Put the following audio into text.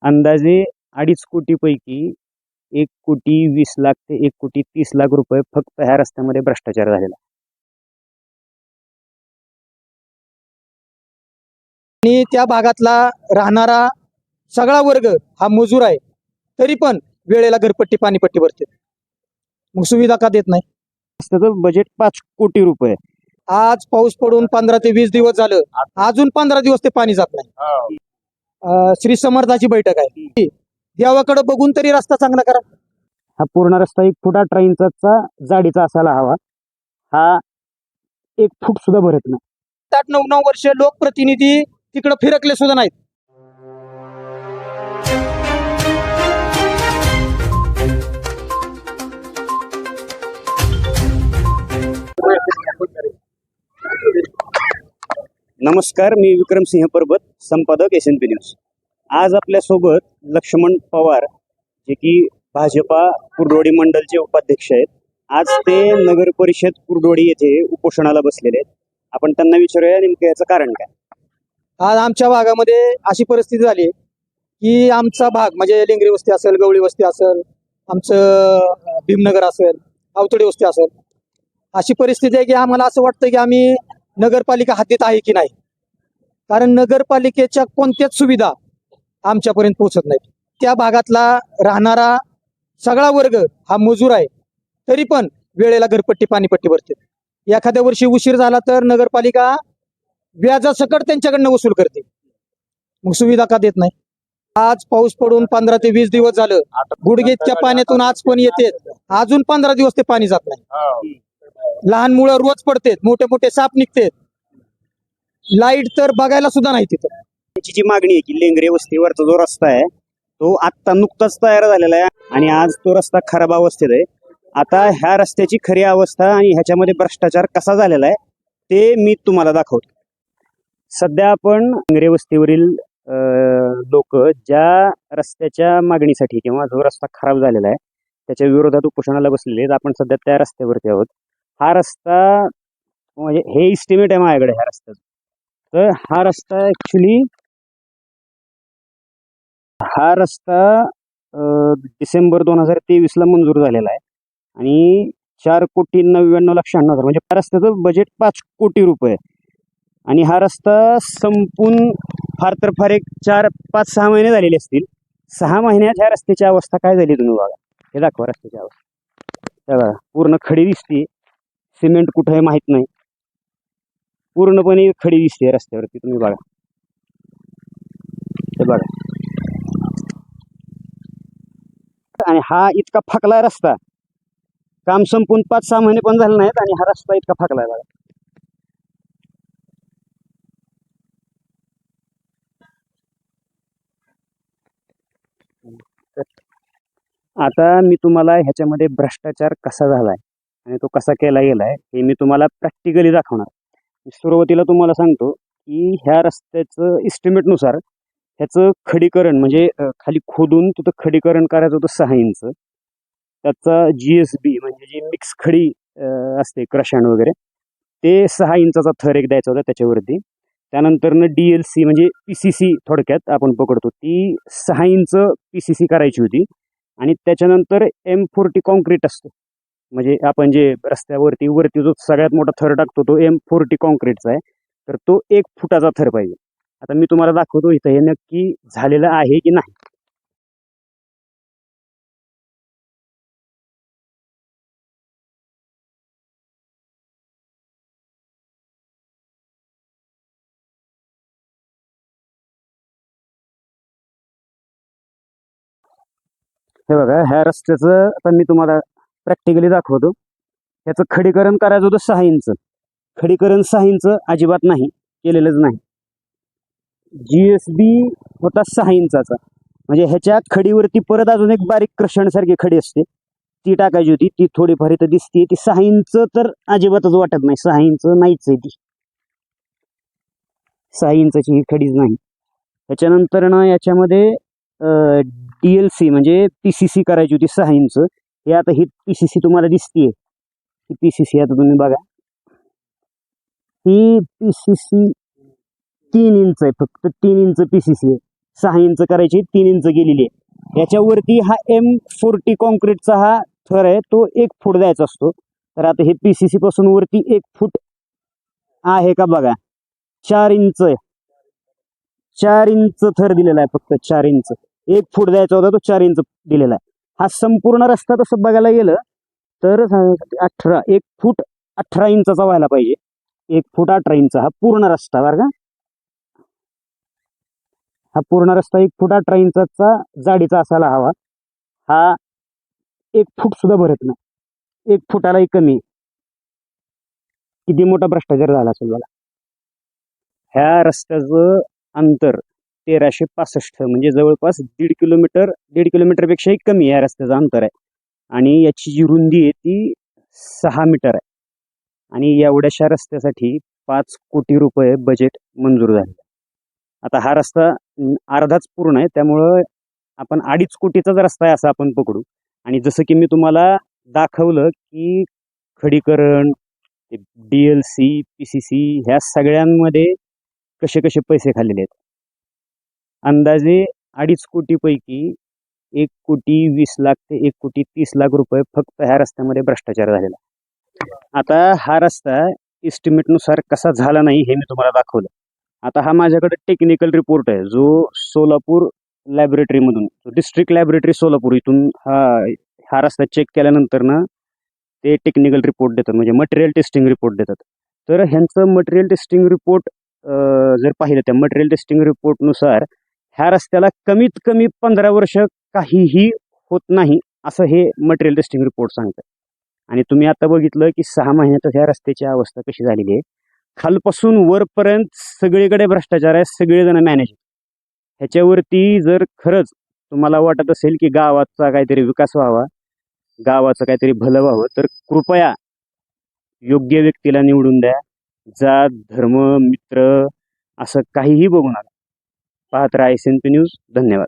अंदाजे 2.5 कोटी पैकी 1,20,00,000 ते 1,30,00,000 रुपये फक्त ह्या रस्त्यामध्ये भ्रष्टाचार झालेला. आणि त्या भागातला राहणारा सगळा वर्ग हा मजूर आहे, तरी पण वेळेला घरपट्टी पाणीपट्टी भरते. मग सुविधा का देत नाही? रस्त्याचं बजेट 5 कोटी रुपये. आज पाऊस पडून 15 ते 20 दिवस झालं, अजून 15 दिवस ते पाणी जात नाही. श्री समर्थाची बैठक आहे, देवाकडे बघून तरी रस्ता चांगला करा. हा पूर्ण रस्ता 1 फूट 18 इंचाचा जाडीचा असायला हवा. हा 1 फूट सुद्धा भरत नाही. 8-9 वर्ष लोकप्रतिनिधी तिकडे फिरकले सुद्धा नाहीत. नमस्कार, मी विक्रमसिंह परबत, संपादक SNP न्यूज. आज आपल्यासोबत लक्ष्मण पवार, जे की भाजपा कुर्डवाडी मंडलचे उपाध्यक्ष आहेत. आज ते नगर परिषद कुर्डवाडी येथे उपोषणाला बसलेले आहेत. आपण त्यांना विचारूया नेमकं याचं कारण काय. आज आमच्या भागामध्ये अशी परिस्थिती झाली की आमचा भाग म्हणजे लेंगरी वस्ती असेल, गवळी वस्ती असेल, आमचं भीमनगर असेल, आवतडे वस्ती असेल, अशी परिस्थिती आहे की आम्हाला असं वाटतं की आम्ही नगरपालिका हद्दीत आहे की नाही. कारण नगरपालिकेच्या कोणत्याच सुविधा आमच्यापर्यंत पोहोचत नाहीत. त्या भागातला राहणारा सगळा वर्ग हा मजूर आहे, तरी पण वेळेला घरपट्टी पाणीपट्टी भरते. एखाद्या वर्षी उशीर झाला तर नगरपालिका व्याजासकट त्यांच्याकडनं वसूल करते. मग सुविधा का देत नाही? आज पाऊस पडून 15 ते 20 दिवस झालं, गुडघेच्या पाण्यातून आज पण येते, अजून 15 दिवस ते पाणी जात नाही. लहान मुलं रोज पडतेत, मोठे मोठे साप निघतेत, लाईट तर बघायला सुद्धा नाही तिथं. त्याची जी मागणी आहे की लेंगरे वस्तीवरचा जो रस्ता आहे तो आत्ता नुकताच तयार झालेला आहे आणि आज तो रस्ता खराब अवस्थेत आहे. आता ह्या रस्त्याची खरी अवस्था आणि ह्याच्यामध्ये भ्रष्टाचार कसा झालेला आहे ते मी तुम्हाला दाखवतो. सध्या आपण लेंगरे वस्तीवरील लोक ज्या रस्त्याच्या मागणीसाठी किंवा जो रस्ता खराब झालेला आहे त्याच्या विरोधात उपोषणाला बसलेले आहेत. आपण सध्या त्या रस्त्यावरती आहोत. हा रस्ता म्हणजे हे इस्टिमेट आहे माझ्याकडे ह्या रस्त्याचं. तर हा रस्ता ऍक्च्युली डिसेंबर 2023 मंजूर झालेला आहे आणि 4,99,96,000 म्हणजे त्या रस्त्याचं बजेट 5 कोटी रुपये. आणि हा रस्ता संपून फार तर फार एक 4-5-6 महिने झालेले असतील. 6 महिन्यात ह्या रस्त्याची अवस्था काय झाली तुम्ही बघा. हे दाखवा रस्त्याची अवस्था. बघा पूर्ण खडी दिसते, सिमेंट कुठं आहे माहित नाही, पूर्णपणे खडी दिसते रस्त्यावरती. तुम्ही बघा, हे बघा. आणि हा इतका फकलाय रस्ता, काम संपून 5-6 महिने पण झाले नाहीत आणि हा रस्ता इतका फकलाय बघा. आता मी तुम्हाला ह्याच्यामध्ये भ्रष्टाचार कसा झालाय आणि तो कसा केला गेलाय हे मी तुम्हाला प्रॅक्टिकली दाखवणार. सुरुवातीला तुम्हाला सांगतो की ह्या रस्त्याचं इस्टिमेटनुसार ह्याचं खडीकरण म्हणजे खाली खोदून तिथं खडीकरण करायचं होतं 6 इंच. त्याचा GSB म्हणजे जी मिक्स खडी असते क्रशांड वगैरे, ते 6 इंचाचा थर एक द्यायचा होता त्याच्यावरती. त्यानंतरनं DLC म्हणजे PCC थोडक्यात आपण पकडतो ती 6 इंच PCC करायची होती. आणि त्याच्यानंतर M40 कॉन्क्रीट असतो, म्हणजे आपण जे रस्त्यावरती जो सगळ्यात मोठा थर टाकतो तो M40 कॉन्क्रीटचा आहे. तर तो 1 फुटाचा थर पाहिजे. आता मी तुम्हाला दाखवतो इथं हे नक्की झालेलं आहे की नाही. हे बघा, ह्या रस्त्याचं आता मी तुम्हाला प्रॅक्टिकली दाखवतो. ह्याचं खडीकरण करायचं होतं 6 इंच. खडीकरण 6 इंच अजिबात नाही केलेलंच नाही. GSB होता 6 इंचाचा, म्हणजे ह्याच्या खडीवरती परत अजून एक बारीक क्रशणसारखी खडी असते ती टाकायची होती. ती थोडीफार इथं दिसते. ती 6 इंच तर अजिबातच वाटत नाही. 6 इंच नाहीच आहे ती. 6 इंचाची ही खडीच नाही. त्याच्यानंतर ना याच्यामध्ये DLC म्हणजे PCC करायची होती 6 इंच. हे आता ही PCC तुम्हाला दिसतीये. ही PCC आता तुम्ही बघा, ही PCC 3 इंच आहे, फक्त 3 इंच PCC आहे. 6 इंच करायची, 3 इंच गेलेली आहे. याच्यावरती हा M40 कॉन्क्रीटचा हा थर आहे, तो 1 फूट द्यायचा असतो. तर आता हे PCC पासून वरती 1 फूट आहे का बघा, 4 इंच 4 इंच थर दिलेला आहे, फक्त 4 इंच. 1 फूट द्यायचा होता, तो 4 इंच दिलेला आहे. हा संपूर्ण रस्ता तसं बघायला गेलं तर 1 फूट 18 इंचाचा व्हायला पाहिजे. 1 फूट 18 इंच हा पूर्ण रस्ता बरं का. हा पूर्ण रस्ता 1 फूट 18 इंचाचा जाडीचा असायला हवा. हा 1 फूट सुद्धा भरत नाही, 1 फुटालाही कमी. किती मोठा भ्रष्टाचार झाला असेल बघा. ह्या रस्त्याचं अंतर 1365, म्हणजे जवळपास 1.5 किलोमीटरपेक्षाही कमी या रस्त्याचं अंतर आहे. आणि याची जी रुंदी आहे ती 6 मीटर आहे. आणि एवढ्याशा रस्त्यासाठी 5 कोटी रुपये बजेट मंजूर झाले. आता हा रस्ता अर्धाच पूर्ण आहे, त्यामुळं आपण 2.5 कोटीचाच रस्ता आहे असं आपण पकडू. आणि जसं की मी तुम्हाला दाखवलं की खडीकरण, DLC, PCC ह्या सगळ्यांमध्ये कसे कसे पैसे खाल्लेले आहेत. अंदाजे 2.5 कोटीपैकी 1,20,00,000 ते 1,30,00,000 रुपये फक्त ह्या रस्त्यामध्ये भ्रष्टाचार झालेला. आता हा रस्ता एस्टिमेटनुसार कसा झाला नाही हे मी तुम्हाला दाखवलं. आता हा माझ्याकडे टेक्निकल रिपोर्ट आहे, जो सोलापूर लॅबोरेटरीमधून, डिस्ट्रिक्ट लॅबोरेटरी सोलापूर इथून हा रस्ता चेक केल्यानंतर ना ते टेक्निकल रिपोर्ट देतात, म्हणजे मटेरियल टेस्टिंग रिपोर्ट देतात. तर ह्यांचं मटेरियल टेस्टिंग रिपोर्ट जर पाहिलं, त्या मटेरियल टेस्टिंग रिपोर्टनुसार ह्या रस्त्याला कमीत कमी 15 वर्ष काहीही होत नाही असं हे मटेरियल टेस्टिंग रिपोर्ट सांगतं. आणि तुम्ही आता बघितलं की 6 महिन्यातच ह्या रस्त्याची अवस्था कशी झालेली आहे. खालपासून वरपर्यंत सगळीकडे भ्रष्टाचार आहे, सगळेजण मॅनेज. ह्याच्यावरती जर खरंच तुम्हाला वाटत असेल की गावाचा काहीतरी विकास व्हावा, गावाचं काहीतरी भलं व्हावं, तर कृपया योग्य व्यक्तीला निवडून द्या. जात, धर्म, मित्र असं काहीही बघू नका. पाहत राहा SMP न्यूज. धन्यवाद.